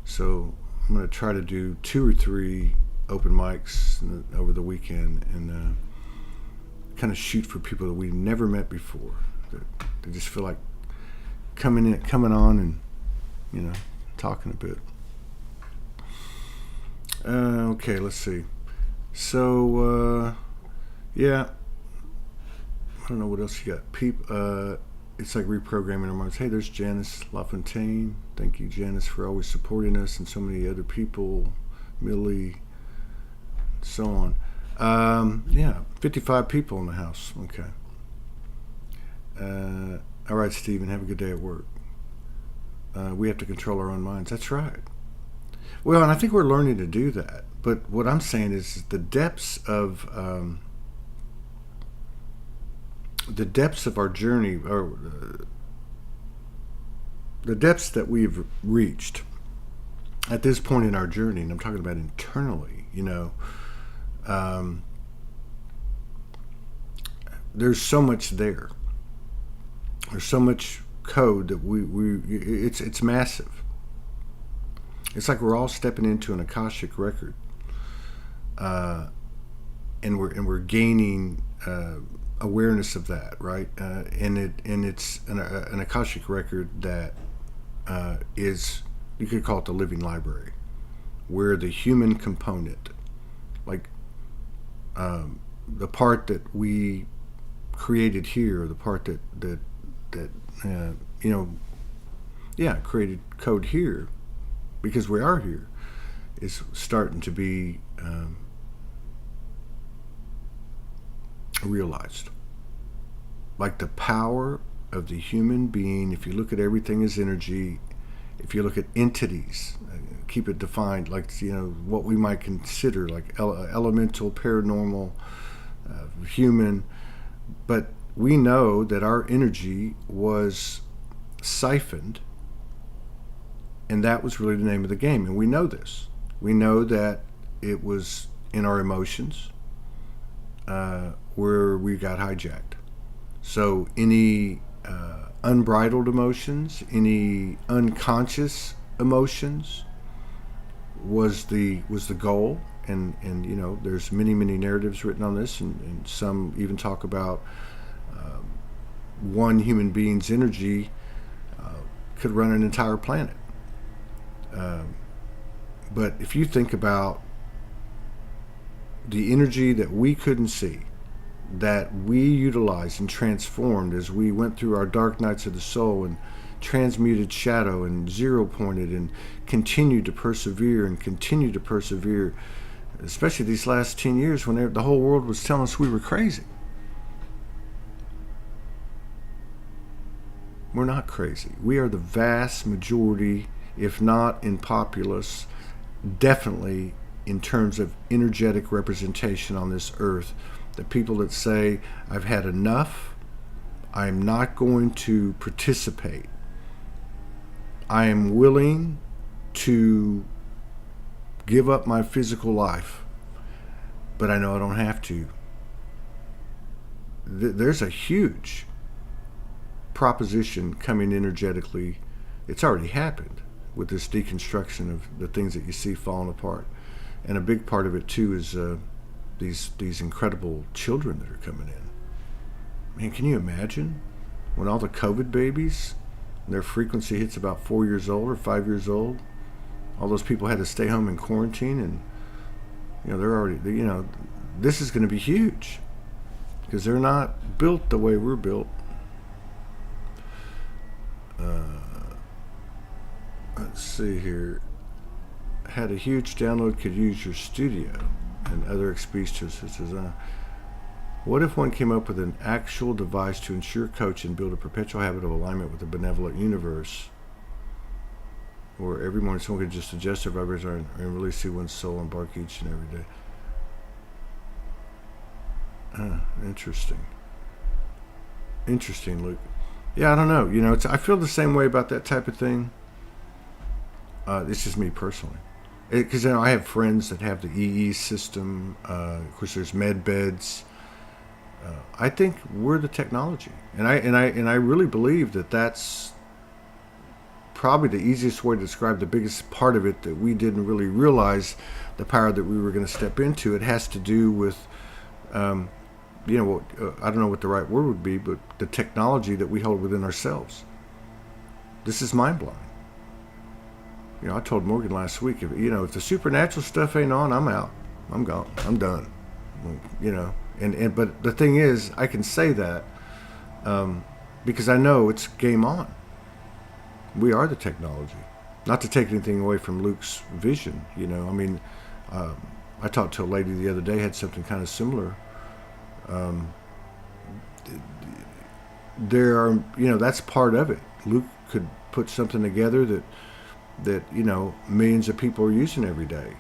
So I'm going to try to do 2 or 3 open mics over the weekend and kind of shoot for people that we've never met before. They just feel like coming on and, talking a bit. Okay, let's see. So, yeah. I don't know what else you got. It's like reprogramming our minds. Hey, there's Janice LaFontaine. Thank you, Janice, for always supporting us, and so many other people, Millie, so on. 55 people in the house. Okay. All right, Stephen, have a good day at work. We have to control our own minds. That's right. Well, and I think we're learning to do that. But what I'm saying is the depths of our journey, or the depths that we've reached at this point in our journey, and I'm talking about internally, there's so much there. There's so much code that it's massive. It's like we're all stepping into an Akashic record, and we're gaining awareness of that, right? And it's an Akashic record that is, you could call it the living library, where the human component, like the part that we created here, the part that created code here, because we are here, is starting to be realized. Like the power of the human being, if you look at everything as energy, If you look at entities, keep it defined, like, what we might consider like elemental, paranormal, human. But we know that our energy was siphoned, and that was really the name of the game. And we know this. We know that it was in our emotions where we got hijacked. So any unbridled emotions, any unconscious emotions was the goal. And there's many narratives written on this, and some even talk about one human being's energy could run an entire planet. But if you think about the energy that we couldn't see, that we utilized and transformed as we went through our dark nights of the soul and transmuted shadow and zero pointed and continued to persevere, especially these last 10 years when the whole world was telling us we were crazy. We're not crazy. We are the vast majority, if not in populace, definitely in terms of energetic representation on this earth. The people that say, I've had enough, I'm not going to participate. I am willing to give up my physical life, but I know I don't have to. There's a huge proposition coming energetically. It's already happened with this deconstruction of the things that you see falling apart. And a big part of it too is these incredible children that are coming in. Man, can you imagine when all the COVID babies, their frequency hits about 4 years old or 5 years old, all those people had to stay home in quarantine, and they're already, this is going to be huge because they're not built the way we're built. Let's see here. Had a huge download, could use your studio and other speeches. It says, what if one came up with an actual device to ensure, coach, and build a perpetual habit of alignment with the benevolent universe, or every morning someone could just adjust their vibration and really see one's soul embark each and every day? Interesting, Luke. Yeah, I don't know. I feel the same way about that type of thing. It's just me personally. Because I have friends that have the EE system. Of course, there's med beds. I think we're the technology, and I really believe that that's probably the easiest way to describe the biggest part of it that we didn't really realize the power that we were going to step into. It has to do with, I don't know what the right word would be, but the technology that we hold within ourselves. This is mind blowing. I told Morgan last week, if the supernatural stuff ain't on, I'm out. I'm gone. I'm done. But the thing is, I can say that because I know it's game on. We are the technology. Not to take anything away from Luke's vision, I talked to a lady the other day, had something kind of similar. There are, that's part of it. Luke could put something together that millions of people are using every day.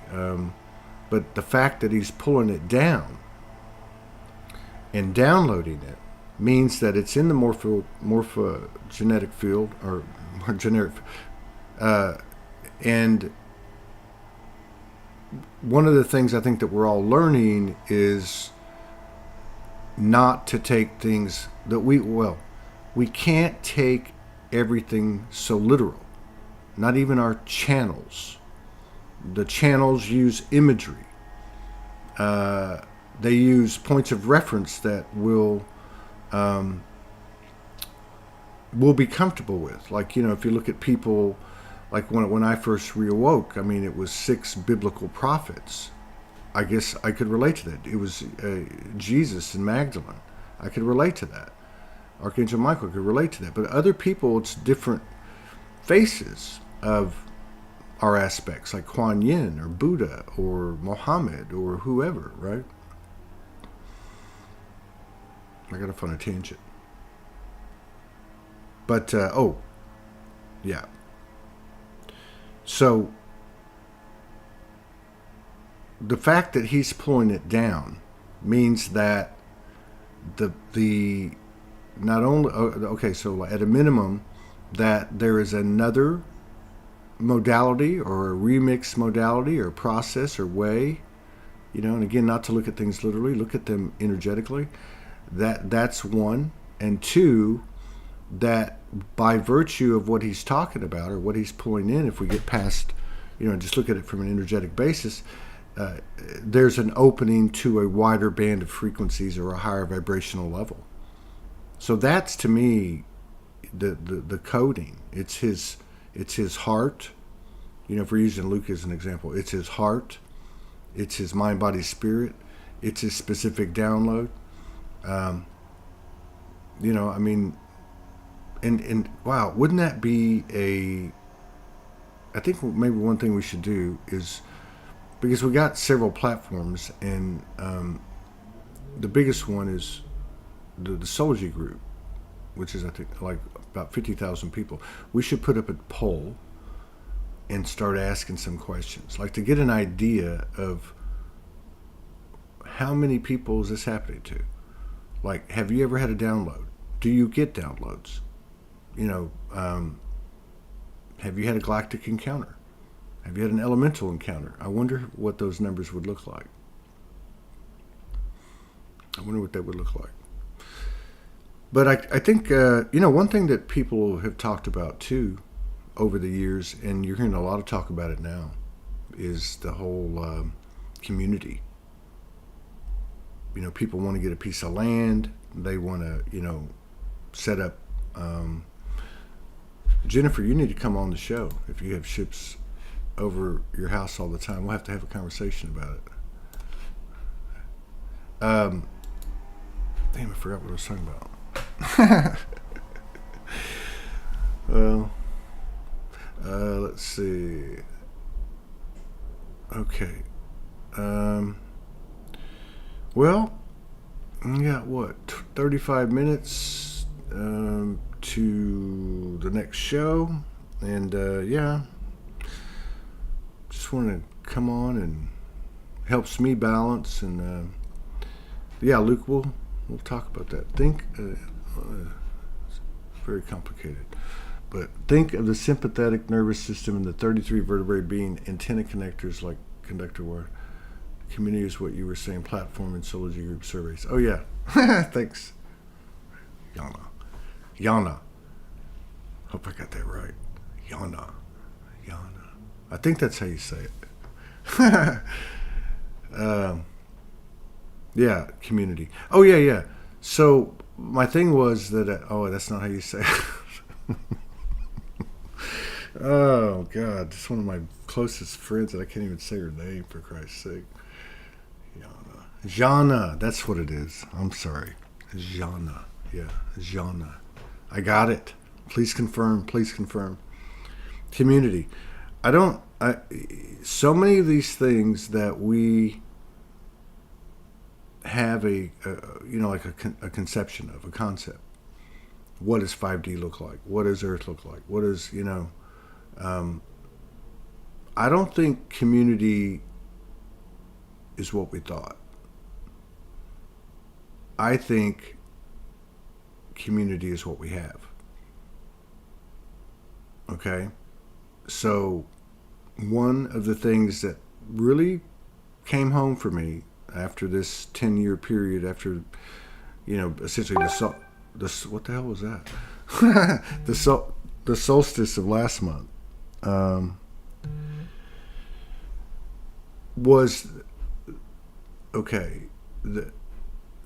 But the fact that he's pulling it down and downloading it means that it's in the morphogenetic field, or generic. And one of the things I think that we're all learning is not to take things that we can't take everything so literal. Not even our channels. The channels use imagery. They use points of reference that we'll be comfortable with. Like, if you look at people, like when I first reawoke, it was 6 biblical prophets. I guess I could relate to that. It was Jesus and Magdalene. I could relate to that. Archangel Michael could relate to that. But other people, it's different faces of our aspects, like Kuan Yin or Buddha or Mohammed or whoever, right? I got off on a tangent. But, So the fact that he's pulling it down means that the not only, okay, so at a minimum, that there is another modality or a remix modality or process or way, and again, not to look at things literally, look at them energetically. That's one. And two, that by virtue of what he's talking about or what he's pulling in, if we get past, just look at it from an energetic basis, there's an opening to a wider band of frequencies or a higher vibrational level. So that's, to me, the coding. It's his heart. If we're using Luke as an example, it's his heart, it's his mind, body, spirit, it's his specific download. And wow, wouldn't that be I think maybe one thing we should do is, because we got several platforms, and the biggest one is the Soulogy group, which is, I think, like about 50,000 people. We should put up a poll and start asking some questions, like to get an idea of how many people is this happening to. Like, have you ever had a download? Do you get downloads? Have you had a galactic encounter? Have you had an elemental encounter? I wonder what those numbers would look like. I wonder what that would look like. But I think, one thing that people have talked about too over the years, and you're hearing a lot of talk about it now, is the whole community. People want to get a piece of land. They want to, set up. Jennifer, you need to come on the show if you have ships over your house all the time. We'll have to have a conversation about it. Damn, I forgot what I was talking about. Well, let's see. Okay. Well, we got what, 35 minutes to the next show, and just want to come on, and helps me balance, and Luke, we'll talk about that. It's very complicated, but think of the sympathetic nervous system and the 33 vertebrae being antenna connectors, like conductor wire. Community is what you were saying, platform and Soulogy group surveys. Oh yeah. Thanks, Yana. Hope I got that right. Yana. I think that's how you say it. Community. Oh yeah. So my thing was that, that's not how you say it. Oh God, it's one of my closest friends that I can't even say her name, for Christ's sake. Jana, that's what it is. I'm sorry. Jana. Yeah, Jana. I got it. Please confirm. Community. So many of these things that we have a conception of, a concept. What does 5D look like? What does Earth look like? What is, I don't think community is what we thought. I think community is what we have. Okay? So one of the things that really came home for me after this 10-year period, after, essentially what the hell was that? the solstice of last month, was,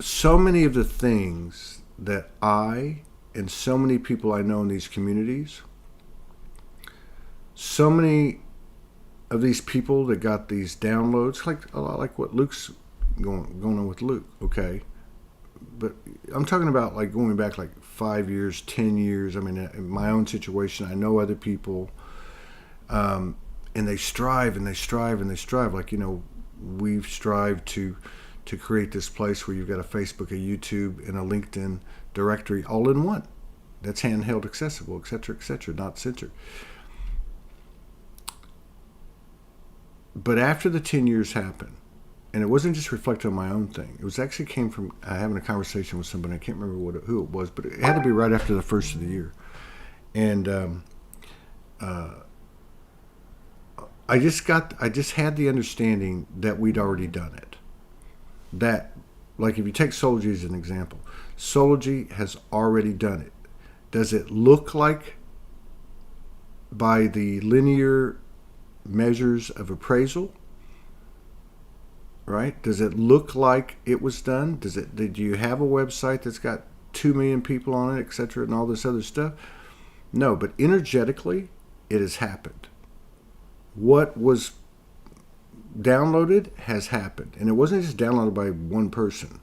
so many of the things that I and so many people I know in these communities, so many of these people that got these downloads, like what Luke's going on with Luke, okay? But I'm talking about like going back like 5 years, 10 years. I mean, in my own situation, I know other people, and they strive. Like, we've strived to create this place where you've got a Facebook, a YouTube, and a LinkedIn directory all in one. That's handheld accessible, etc., not censored. But after the 10 years happened, and it wasn't just reflected on my own thing. It was actually came from having a conversation with somebody. I can't remember who it was, but it had to be right after the first of the year. And I just had the understanding that we'd already done it. That, like if you take Soulogy as an example, Soulogy has already done it. Does it look like, by the linear measures of appraisal, right? Does it look like it was done? Did you have a website that's got 2 million people on it, etc., and all this other stuff? No, but energetically, it has happened. What was downloaded has happened. And it wasn't just downloaded by one person.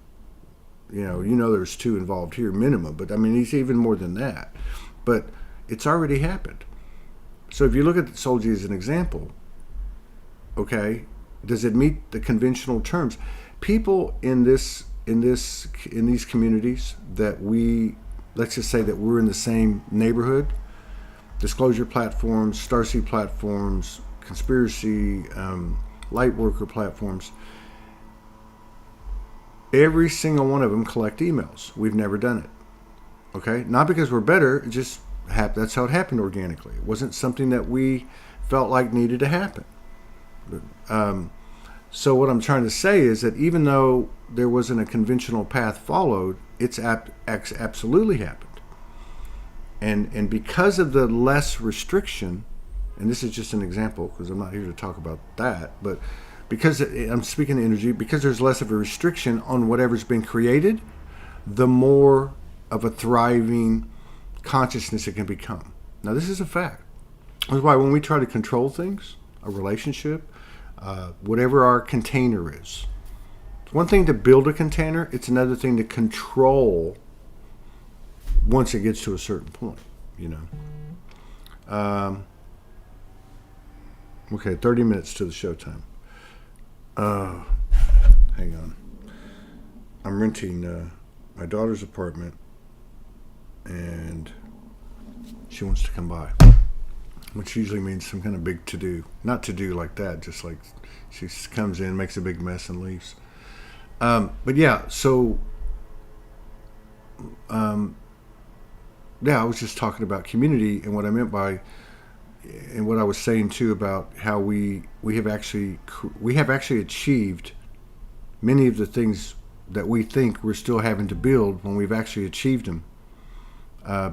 You know there's 2 involved here, minimum, but I mean, it's even more than that. But it's already happened. So if you look at Soulogy as an example, okay, does it meet the conventional terms? People in these communities that let's just say that we're in the same neighborhood, disclosure platforms, Starseed platforms, conspiracy, Lightworker platforms, every single one of them collect emails. We've never done it. Okay? Not because we're better, it just that's how it happened organically. It wasn't something that we felt like needed to happen. So what I'm trying to say is that even though there wasn't a conventional path followed, it's absolutely happened. And because of the less restriction, and this is just an example because I'm not here to talk about that, but because I'm speaking energy, because there's less of a restriction on whatever's been created, the more of a thriving consciousness it can become. Now, this is a fact. That's why when we try to control things, a relationship, whatever our container is, it's one thing to build a container, it's another thing to control once it gets to a certain point, Okay, 30 minutes to the showtime. Hang on. I'm renting my daughter's apartment, and she wants to come by, which usually means some kind of big to-do. Not to-do like that, just like she comes in, makes a big mess, and leaves. But yeah, so I was just talking about community, and what I meant by, and what I was saying too about how we have actually achieved many of the things that we think we're still having to build when we've actually achieved them,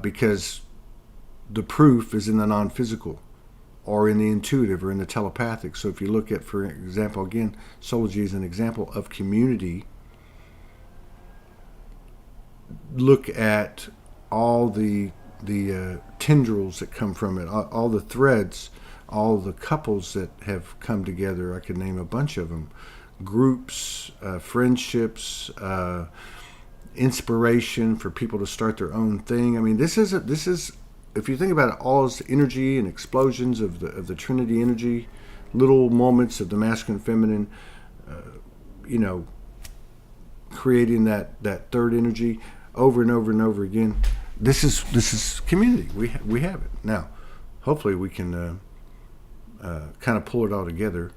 because the proof is in the non-physical, or in the intuitive, or in the telepathic. So if you look at, for example, again, Soulogy is an example of community. Look at all the tendrils that come from it, all the threads, all the couples that have come together. I could name a bunch of them. Groups, friendships, inspiration for people to start their own thing. I mean, this is if you think about it, all is energy and explosions of the Trinity energy, little moments of the masculine, feminine, creating that third energy over and over and over again. This is community. We have it now. Hopefully, we can kind of pull it all together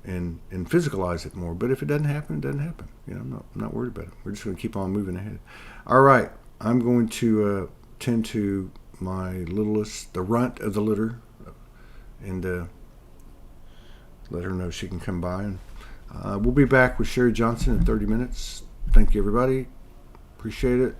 and physicalize it more. But if it doesn't happen, it doesn't happen. I'm not worried about it. We're just going to keep on moving ahead. All right, I'm going to tend to my littlest, the runt of the litter, and let her know she can come by. And we'll be back with Sherry Johnson in 30 minutes. Thank you, everybody. Appreciate it.